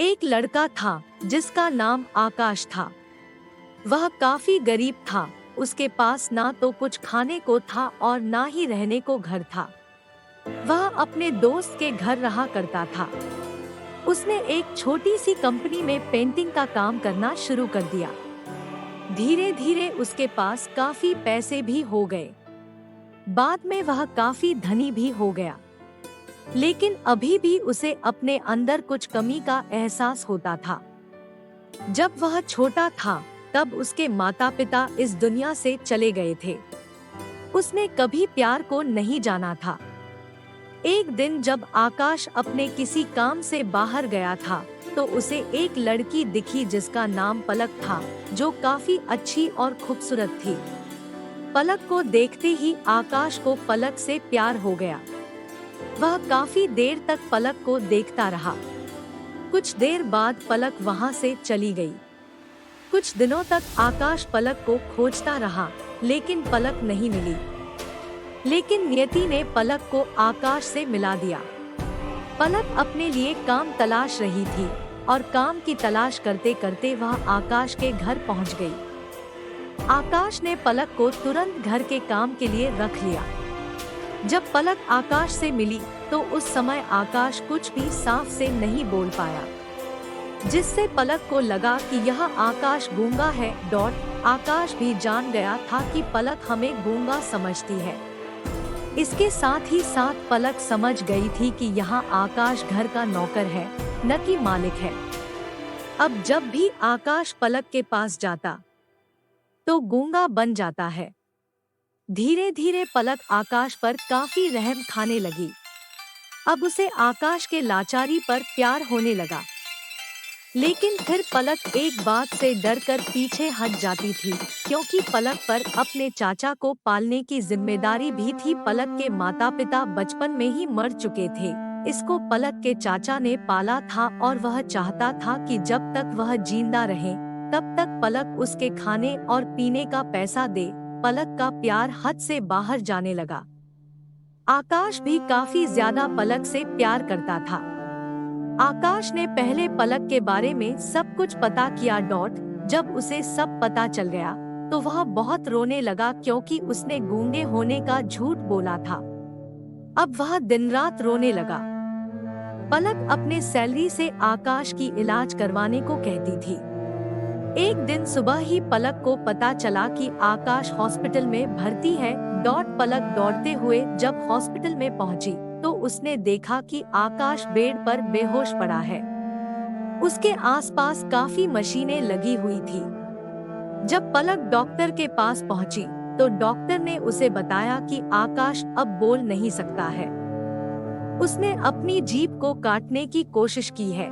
एक लड़का था जिसका नाम आकाश था। वह काफी गरीब था। उसके पास ना तो कुछ खाने को था और ना ही रहने को घर था। वह अपने दोस्त के घर रहा करता था। उसने एक छोटी सी कंपनी में पेंटिंग का काम करना शुरू कर दिया। धीरे धीरे उसके पास काफी पैसे भी हो गए। बाद में वह काफी धनी भी हो गया। लेकिन अभी भी उसे अपने अंदर कुछ कमी का एहसास होता था। जब वह छोटा था तब उसके माता पिता इस दुनिया से चले गए थे। उसने कभी प्यार को नहीं जाना था। एक दिन जब आकाश अपने किसी काम से बाहर गया था तो उसे एक लड़की दिखी जिसका नाम पलक था, जो काफी अच्छी और खूबसूरत थी। पलक को देखते ही आकाश को पलक से प्यार हो गया। वह काफी देर तक पलक को देखता रहा। कुछ देर बाद पलक वहां से चली गई। कुछ दिनों तक आकाश पलक को खोजता रहा, लेकिन पलक नहीं मिली। लेकिन नियति ने पलक को आकाश से मिला दिया। पलक अपने लिए काम तलाश रही थी और काम की तलाश करते करते वह आकाश के घर पहुंच गई। आकाश ने पलक को तुरंत घर के काम के लिए रख लिया। जब पलक आकाश से मिली तो उस समय आकाश कुछ भी साफ से नहीं बोल पाया, जिससे पलक को लगा कि यह आकाश गूंगा है। आकाश भी जान गया था कि पलक हमें गूंगा समझती है। इसके साथ ही साथ पलक समझ गई थी कि यहाँ आकाश घर का नौकर है, न कि मालिक है। अब जब भी आकाश पलक के पास जाता तो गूंगा बन जाता है। धीरे धीरे पलक आकाश पर काफी रहम खाने लगी। अब उसे आकाश के लाचारी पर प्यार होने लगा। लेकिन फिर पलक एक बात से डरकर पीछे हट जाती थी, क्योंकि पलक पर अपने चाचा को पालने की जिम्मेदारी भी थी। पलक के माता पिता बचपन में ही मर चुके थे। इसको पलक के चाचा ने पाला था और वह चाहता था कि जब तक वह जिंदा रहे तब तक पलक उसके खाने और पीने का पैसा दे। पलक का प्यार हद से बाहर जाने लगा। आकाश भी काफी ज्यादा पलक से प्यार करता था। आकाश ने पहले पलक के बारे में सब कुछ पता किया। जब उसे सब पता चल गया तो वह बहुत रोने लगा, क्योंकि उसने गूंगे होने का झूठ बोला था। अब वह दिन रात रोने लगा। पलक अपने सैलरी से आकाश की इलाज करवाने को कहती थी। एक दिन सुबह ही पलक को पता चला कि आकाश हॉस्पिटल में भर्ती है। पलक दौड़ते हुए जब हॉस्पिटल में पहुंची तो उसने देखा कि आकाश बेड पर बेहोश पड़ा है। उसके आसपास काफी मशीनें लगी हुई थी। जब पलक डॉक्टर के पास पहुंची तो डॉक्टर ने उसे बताया कि आकाश अब बोल नहीं सकता है। उसने अपनी जीभ को काटने की कोशिश की है।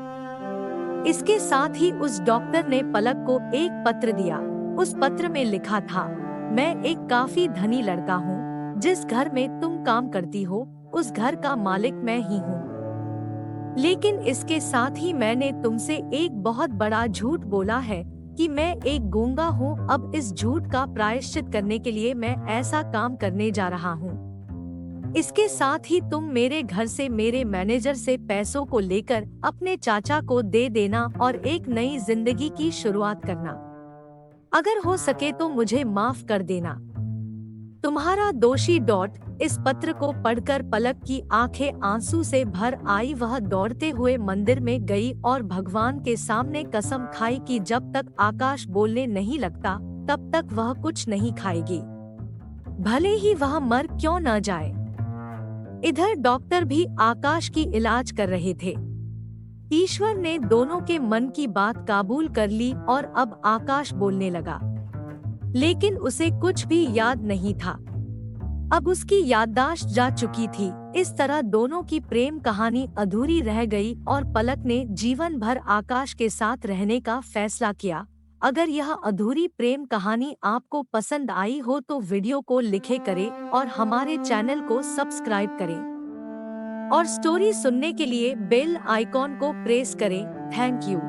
इसके साथ ही उस डॉक्टर ने पलक को एक पत्र दिया। उस पत्र में लिखा था, मैं एक काफी धनी लड़का हूँ। जिस घर में तुम काम करती हो उस घर का मालिक मैं ही हूँ। लेकिन इसके साथ ही मैंने तुमसे एक बहुत बड़ा झूठ बोला है कि मैं एक गूंगा हूँ। अब इस झूठ का प्रायश्चित करने के लिए मैं ऐसा काम करने जा रहा हूँ। इसके साथ ही तुम मेरे घर से मेरे मैनेजर से पैसों को लेकर अपने चाचा को दे देना और एक नई जिंदगी की शुरुआत करना। अगर हो सके तो मुझे माफ कर देना। तुम्हारा दोषी। इस पत्र को पढ़कर पलक की आंखें आंसू से भर आई। वह दौड़ते हुए मंदिर में गई और भगवान के सामने कसम खाई कि जब तक आकाश बोलने नहीं लगता तब तक वह कुछ नहीं खाएगी, भले ही वह मर क्यों न जाए। इधर डॉक्टर भी आकाश की इलाज कर रहे थे। ईश्वर ने दोनों के मन की बात काबूल कर ली और अब आकाश बोलने लगा। लेकिन उसे कुछ भी याद नहीं था। अब उसकी याददाश्त जा चुकी थी। इस तरह दोनों की प्रेम कहानी अधूरी रह गई और पलक ने जीवन भर आकाश के साथ रहने का फैसला किया। अगर यह अधूरी प्रेम कहानी आपको पसंद आई हो तो वीडियो को लिखे करें और हमारे चैनल को सब्सक्राइब करें और स्टोरी सुनने के लिए बेल आइकॉन को प्रेस करें। Thank you.